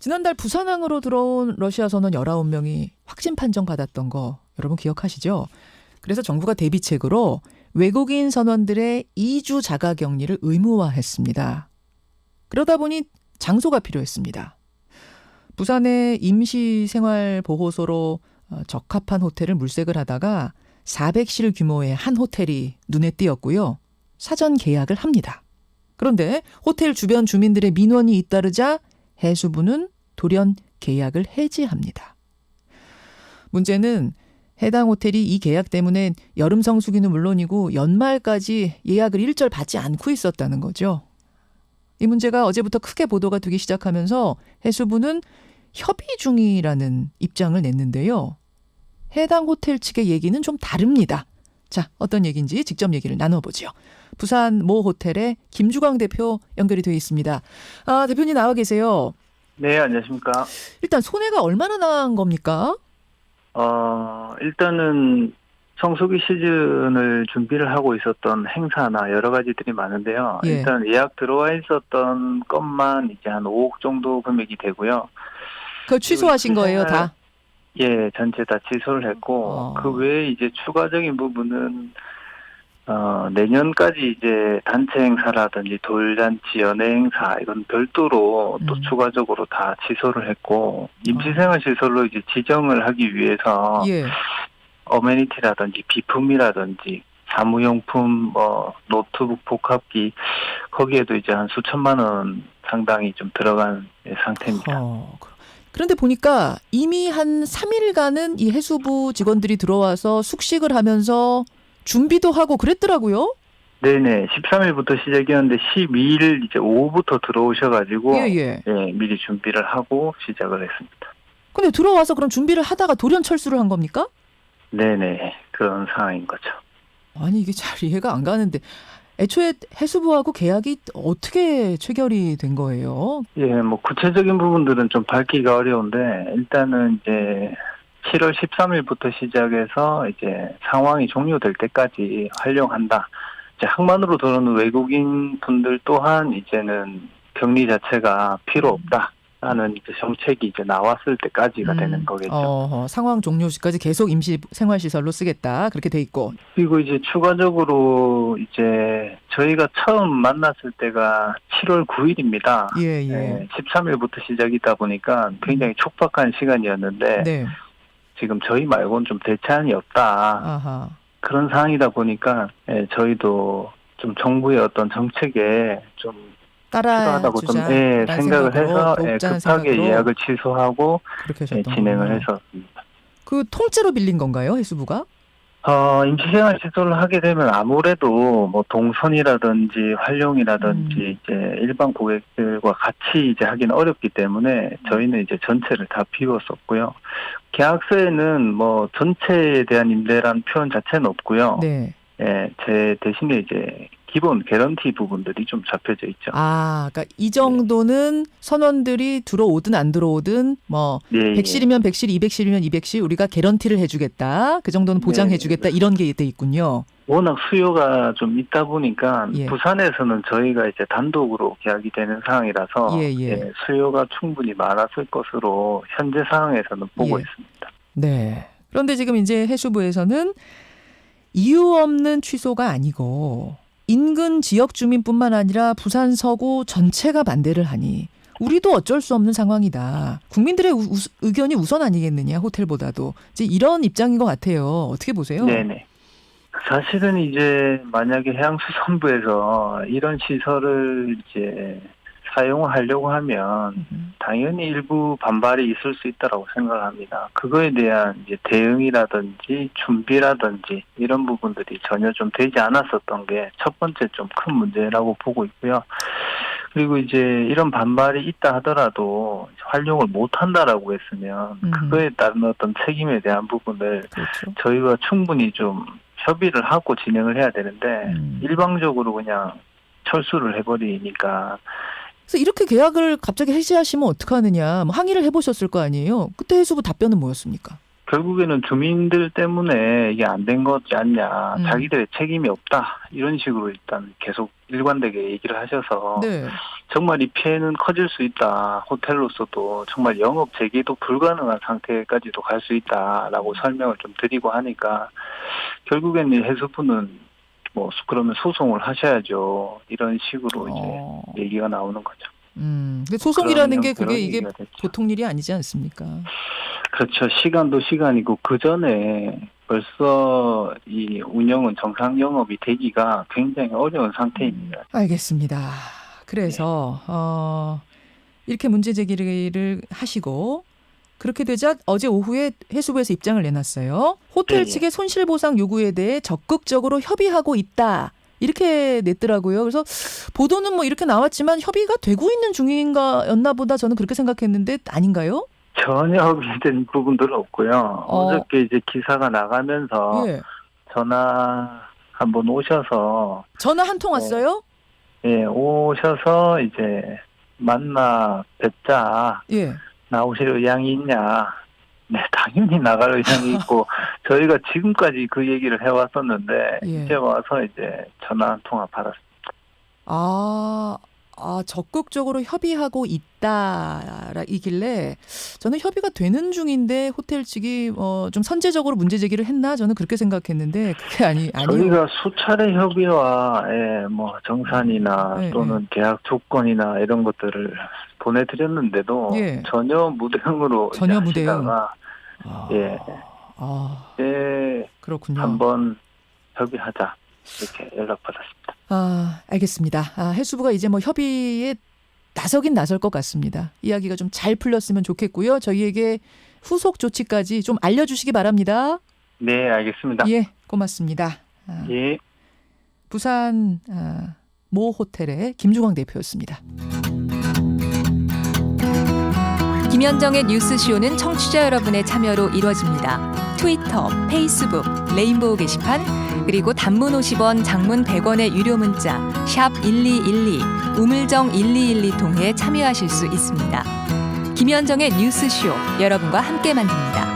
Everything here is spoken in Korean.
지난달 부산항으로 들어온 러시아 선원 19명이 확진 판정받았던 거 여러분 기억하시죠? 그래서 정부가 대비책으로 외국인 선원들의 2주 자가격리를 의무화했습니다. 그러다 보니 장소가 필요했습니다. 부산의 임시생활보호소로 적합한 호텔을 물색을 하다가 400실 규모의 한 호텔이 눈에 띄었고요. 사전 계약을 합니다. 그런데 호텔 주변 주민들의 민원이 잇따르자 해수부는 돌연 계약을 해지합니다. 문제는 해당 호텔이 이 계약 때문에 여름 성수기는 물론이고 연말까지 예약을 일절 받지 않고 있었다는 거죠. 이 문제가 어제부터 크게 보도가 되기 시작하면서 해수부는 협의 중이라는 입장을 냈는데요. 해당 호텔 측의 얘기는 좀 다릅니다. 자, 어떤 얘기인지 직접 얘기를 나눠보죠. 부산 모 호텔의 김주광 대표 연결이 되어 있습니다. 대표님 나와 계세요. 네, 안녕하십니까. 일단 손해가 얼마나 난 겁니까? 일단은 성수기 시즌을 준비를 하고 있었던 행사나 여러 가지들이 많은데요. 예. 일단 예약 들어와 있었던 것만 이제 한 5억 정도 금액이 되고요. 그거 취소하신 거예요, 다? 예, 전체 다 취소를 했고, 그 외에 이제 추가적인 부분은, 내년까지 이제 단체 행사라든지 돌잔치, 연예 행사, 이건 별도로 또 추가적으로 다 취소를 했고, 임시생활시설로 이제 지정을 하기 위해서, 예. 어메니티라든지 비품이라든지 사무용품, 노트북, 복합기, 거기에도 이제 한 수천만 원 상당히 좀 들어간 상태입니다. 그런데 보니까 이미 한 3일간은 이 해수부 직원들이 들어와서 숙식을 하면서 준비도 하고 그랬더라고요. 네네. 13일부터 시작이었는데 12일 이제 오후부터 들어오셔가지고 예. 미리 준비를 하고 시작을 했습니다. 근데 들어와서 그럼 준비를 하다가 돌연 철수를 한 겁니까? 네네. 그런 상황인 거죠. 아니 이게 잘 이해가 안 가는데 애초에 해수부하고 계약이 어떻게 체결이 된 거예요? 예, 뭐 구체적인 부분들은 좀 밝히기가 어려운데 일단은 이제 7월 13일부터 시작해서 이제 상황이 종료될 때까지 활용한다. 이제 항만으로 들어오는 외국인 분들 또한 이제는 격리 자체가 필요 없다. 라는 이제 정책이 이제 나왔을 때까지가 되는 거겠죠. 상황 종료 시까지 계속 임시 생활시설로 쓰겠다. 그렇게 돼 있고. 그리고 이제 추가적으로 이제 저희가 처음 만났을 때가 7월 9일입니다. 예. 13일부터 시작이다 보니까 굉장히 촉박한 시간이었는데 네. 지금 저희 말고는 좀 대체안이 없다. 아하. 그런 상황이다 보니까 저희도 좀 정부의 어떤 정책에 좀 필요하다고 좀 생각을 해서 급하게 예약을 취소하고 진행을 했었습니다. 그 통째로 빌린 건가요, 해수부가? 임시생활 시설을 하게 되면 아무래도 뭐 동선이라든지 활용이라든지 이제 일반 고객들과 같이 이제 하기는 어렵기 때문에 저희는 이제 전체를 다 비웠었고요. 계약서에는 뭐 전체에 대한 임대라는 표현 자체는 없고요. 네. 예, 제 대신에 이제 기본 개런티 부분들이 좀 잡혀져 있죠. 그러니까 이 정도는 선원들이 들어오든 안 들어오든 뭐 100실이면 100실, 200실이면 200실 우리가 개런티를 해주겠다. 그 정도는 보장해주겠다. 이런 게 돼 있군요. 워낙 수요가 좀 있다 보니까 예. 부산에서는 저희가 이제 단독으로 계약이 되는 상황이라서 수요가 충분히 많았을 것으로 현재 상황에서는 보고 있습니다. 네. 그런데 지금 이제 해수부에서는 이유 없는 취소가 아니고 인근 지역 주민뿐만 아니라 부산 서구 전체가 반대를 하니 우리도 어쩔 수 없는 상황이다. 국민들의 의견이 우선 아니겠느냐, 호텔보다도. 이제 이런 입장인 것 같아요. 어떻게 보세요? 네네. 사실은 이제 만약에 해양수산부에서 이런 시설을 이제 사용하려고 하면 당연히 일부 반발이 있을 수 있다라고 생각을 합니다. 그거에 대한 이제 대응이라든지 준비라든지 이런 부분들이 전혀 좀 되지 않았었던 게 첫 번째 좀 큰 문제라고 보고 있고요. 그리고 이제 이런 반발이 있다 하더라도 활용을 못 한다라고 했으면 그거에 따른 어떤 책임에 대한 부분을 저희가 충분히 좀 협의를 하고 진행을 해야 되는데 일방적으로 그냥 철수를 해버리니까. 그래서 이렇게 계약을 갑자기 해지하시면 어떡하느냐. 뭐 항의를 해보셨을 거 아니에요. 그때 해수부 답변은 뭐였습니까? 결국에는 주민들 때문에 이게 안 된 거지 않냐. 자기들의 책임이 없다. 이런 식으로 일단 계속 일관되게 얘기를 하셔서 네. 정말 이 피해는 커질 수 있다. 호텔로서도 정말 영업 재개도 불가능한 상태까지도 갈 수 있다라고 설명을 좀 드리고 하니까 결국에는 해수부는 뭐 그러면 소송을 하셔야죠. 이런 식으로 이제 얘기가 나오는 거죠. 근데 소송이라는 게 그런 그게 이게 얘기가 됐죠. 보통 일이 아니지 않습니까? 그렇죠. 시간도 시간이고 그 전에 벌써 이 운영은 정상 영업이 되기가 굉장히 어려운 상태입니다. 알겠습니다. 그래서 이렇게 문제 제기를 하시고 그렇게 되자 어제 오후에 해수부에서 입장을 내놨어요. 호텔 예. 측의 손실보상 요구에 대해 적극적으로 협의하고 있다. 이렇게 냈더라고요. 그래서 보도는 뭐 이렇게 나왔지만 협의가 되고 있는 중인가였나 보다 저는 그렇게 생각했는데 아닌가요? 전혀 협의된 부분들은 없고요. 어저께 이제 기사가 나가면서 예. 전화 한번 오셔서 전화 한 통 왔어요? 예, 오셔서 이제 만나 뵙자. 예. 나오실 의향이 있냐? 네, 당연히 나갈 의향이 있고 저희가 지금까지 그 얘기를 해왔었는데 예. 이제 와서 이제 전화 한 통화 받았습니다. 적극적으로 협의하고 있다이길래 저는 협의가 되는 중인데 호텔 측이 좀 선제적으로 문제 제기를 했나 저는 그렇게 생각했는데 그게 아니요. 저희가 수차례 협의와 뭐 정산이나 예, 또는 계약 조건이나 이런 것들을 보내드렸는데도 예. 전혀 무대응으로 전혀 무대응. 하시다가 그렇군요. 한번 협의하자 이렇게 연락받았습니다. 알겠습니다. 해수부가 이제 뭐 협의에 나서긴 나설 것 같습니다. 이야기가 좀 잘 풀렸으면 좋겠고요. 저희에게 후속 조치까지 좀 알려주시기 바랍니다. 네, 알겠습니다. 예, 고맙습니다. 예. 부산 모 호텔의 김주광 대표였습니다. 김현정의 뉴스쇼는 청취자 여러분의 참여로 이루어집니다. 트위터, 페이스북, 레인보우 게시판, 그리고 단문 50원, 장문 100원의 유료 문자 샵 1212, 우물정 1212 통해 참여하실 수 있습니다. 김현정의 뉴스쇼, 여러분과 함께 만듭니다.